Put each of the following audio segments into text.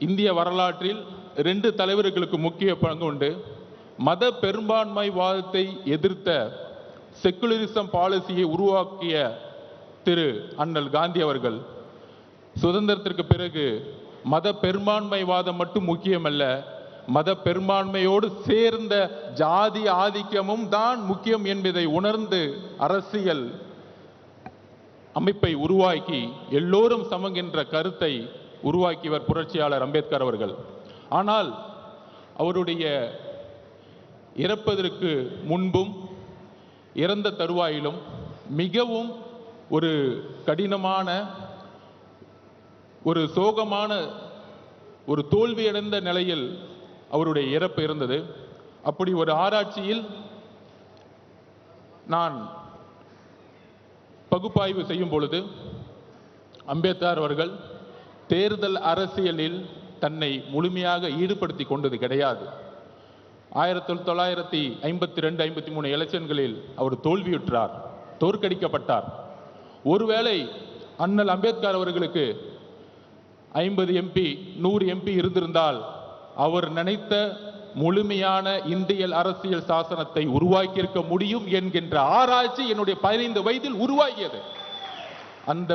இந்திய வரலாற்றில் 2 தலைவர்களுக்கு முக்கிய பங்கு உண்டு. மத பெரும்பான்மைவாதத்தை எதிர்த்த செக்குலரிசம் பாலிசியை உருவாக்கிய திரு அண்ணல் காந்தி அவர்கள் சுதந்திரத்திற்கு பிறகு மத பெரும்பான்மைவாதம் மட்டும் முக்கியமல்ல, மத பெரும்பான்மையோடு சேர்ந்த ஜாதி ஆதிக்கமும் தான் முக்கியம் என்பதை உணர்ந்து அரசியல் அமைப்பை உருவாக்கி எல்லோரும் சமம் என்ற கருத்தை உருவாக்கியவர் புரட்சியாளர் அம்பேத்கர் அவர்கள். ஆனால் அவருடைய இறப்பதற்கு முன்பும் இறந்த தருவாயிலும் மிகவும் ஒரு கடினமான, ஒரு சோகமான, ஒரு தோல்வியடைந்த நிலையில் அவருடைய இறப்பு இருந்தது. அப்படி ஒரு ஆராய்ச்சியில் நான் பகுப்பாய்வு செய்யும் பொழுது அம்பேத்கர் அவர்கள் தேர்தல் அரசியலில் தன்னை முழுமையாக ஈடுபடுத்தி கொண்டது கிடையாது. 1952-53 எலெக்ஷன்களில் அவர் தோல்வியுற்றார், தோற்கடிக்கப்பட்டார். ஒருவேளை அண்ணல் அம்பேத்கர் அவர்களுக்கு 50 MP 100 MP இருந்திருந்தால் அவர் நினைத்த முழுமையான இந்திய அரசியல் சாசனத்தை உருவாக்கியிருக்க முடியும் என்கின்ற ஆராய்ச்சி என்னுடைய 15 வயதில் உருவாகியது. அந்த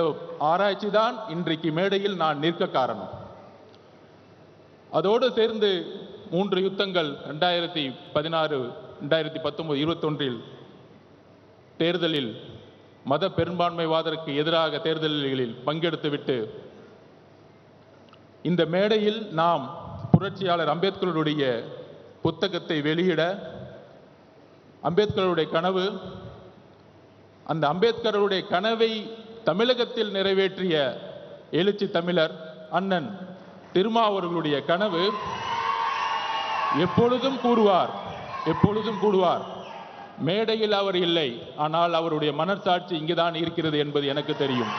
ஆராய்ச்சி தான் இன்றைக்கு மேடையில் நான் நிற்க காரணம். அதோடு சேர்ந்து 3 யுத்தங்கள் 2016, 2019, 21 தேர்தலில் மத பெரும்பான்மைவாதத்திற்கு எதிராக தேர்தல்களில் பங்கெடுத்துவிட்டு இந்த மேடையில் நாம் புரட்சியாளர் அம்பேத்கருடைய புத்தகத்தை வெளியிட, அம்பேத்கருடைய கனவு, அந்த அம்பேத்கருடைய கனவை தமிழகத்தில் நிறைவேற்றிய எழுச்சி தமிழர் அண்ணன் திருமாவர்களுடைய கனவு எப்பொழுதும் கூறுவார். மேடையில் அவர் இல்லை, ஆனால் அவருடைய மனசாட்சி இங்குதான் இருக்கிறது என்பது எனக்கு தெரியும்.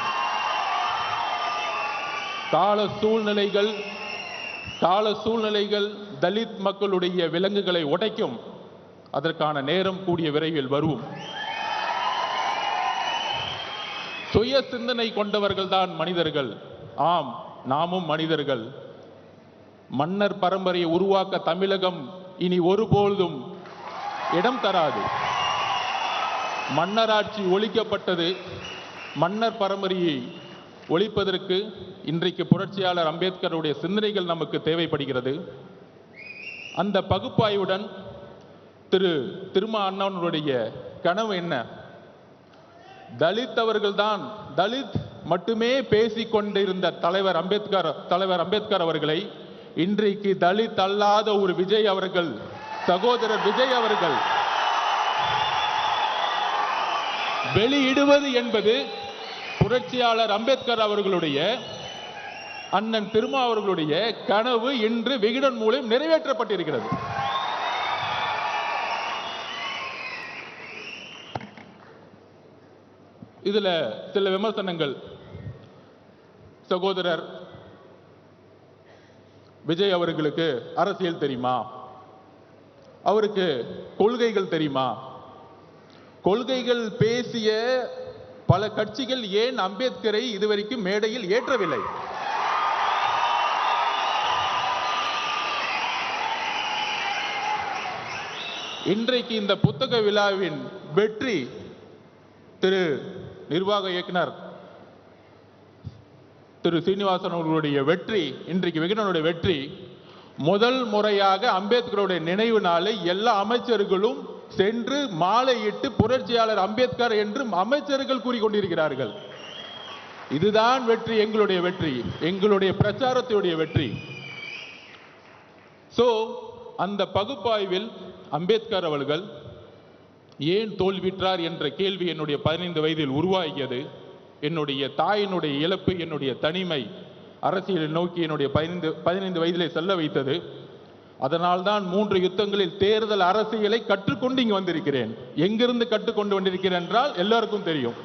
கால சூழ்நிலைகள் தலித் மக்களுடைய விலங்குகளை உடைக்கும். அதற்கான நேரம் கூடிய விரைவில் வரும். சுய சிந்தனை கொண்டவர்கள் தான் மனிதர்கள். ஆம், நாமும் மனிதர்கள். மன்னர் பரம்பரையை உருவாக்க தமிழகம் இனி ஒருபொழுதும் இடம் தராது. மன்னராட்சி ஒழிக்கப்பட்டது. மன்னர் பரம்பரையை ஒழிப்பதற்கு இன்றைக்கு புரட்சியாளர் அம்பேத்கருடைய சிந்தனைகள் நமக்கு தேவைப்படுகிறது. அந்த பகுப்பாய்வுடன் திருமா அண்ணனுடைய கனவு என்ன? தலித் மட்டுமே பேசிக் கொண்டிருந்த தலைவர் அம்பேத்கர் அவர்களை இன்றைக்கு தலித் அல்லாத ஒரு விஜய் அவர்கள், சகோதரர் விஜய் அவர்கள் வெளியிடுவது என்பது புரட்சியாளர் அம்பேத்கர் அவர்களுடைய, அண்ணன் திருமா அவர்களுடைய கனவு இன்று விகடன் மூலம் நிறைவேற்றப்பட்டிருக்கிறது. இதுல சில விமர்சனங்கள். சகோதரர் விஜய் அவர்களுக்கு அரசியல் தெரியுமா? அவருக்கு கொள்கைகள் தெரியுமா? கொள்கைகள் பேசிய பல கட்சிகள் ஏன் அம்பேத்கரை இதுவரைக்கும் மேடையில் ஏற்றவில்லை? இன்றைக்கு இந்த புத்தக விழாவின் வெற்றி, திரு நிர்வாக இயக்குனர் திரு சீனிவாசன் அவர்களுடைய வெற்றி, இன்றைக்கு விகடனுடைய வெற்றி, முதல் முறையாக அம்பேத்கருடைய நினைவு நாளை எல்லா அமைச்சர்களும் சென்று மாலையிட்டு புரட்சியாளர் அம்பேத்கர் என்று அமைச்சர்கள் கூறிக்கொண்டிருக்கிறார்கள். இதுதான் வெற்றி, எங்களுடைய வெற்றி, எங்களுடைய பிரச்சாரத்துடைய வெற்றி. அந்த பகுப்பாய்வில் அம்பேத்கர் அவர்கள் ஏன் தோல்விற்றார் என்ற கேள்வி என்னுடைய 15 வயதில் உருவாகியது. என்னுடைய தாயினுடைய இழப்பு, என்னுடைய தனிமை அரசியலை நோக்கி என்னுடைய 15 வயதிலே செல்ல வைத்தது. அதனால்தான் 3 யுத்தங்களில் தேர்தல் அரசியலை கற்றுக்கொண்டு இங்கு வந்திருக்கிறேன். எங்கிருந்து கற்றுக்கொண்டு வந்திருக்கிறேன் என்றால் எல்லாருக்கும் தெரியும்.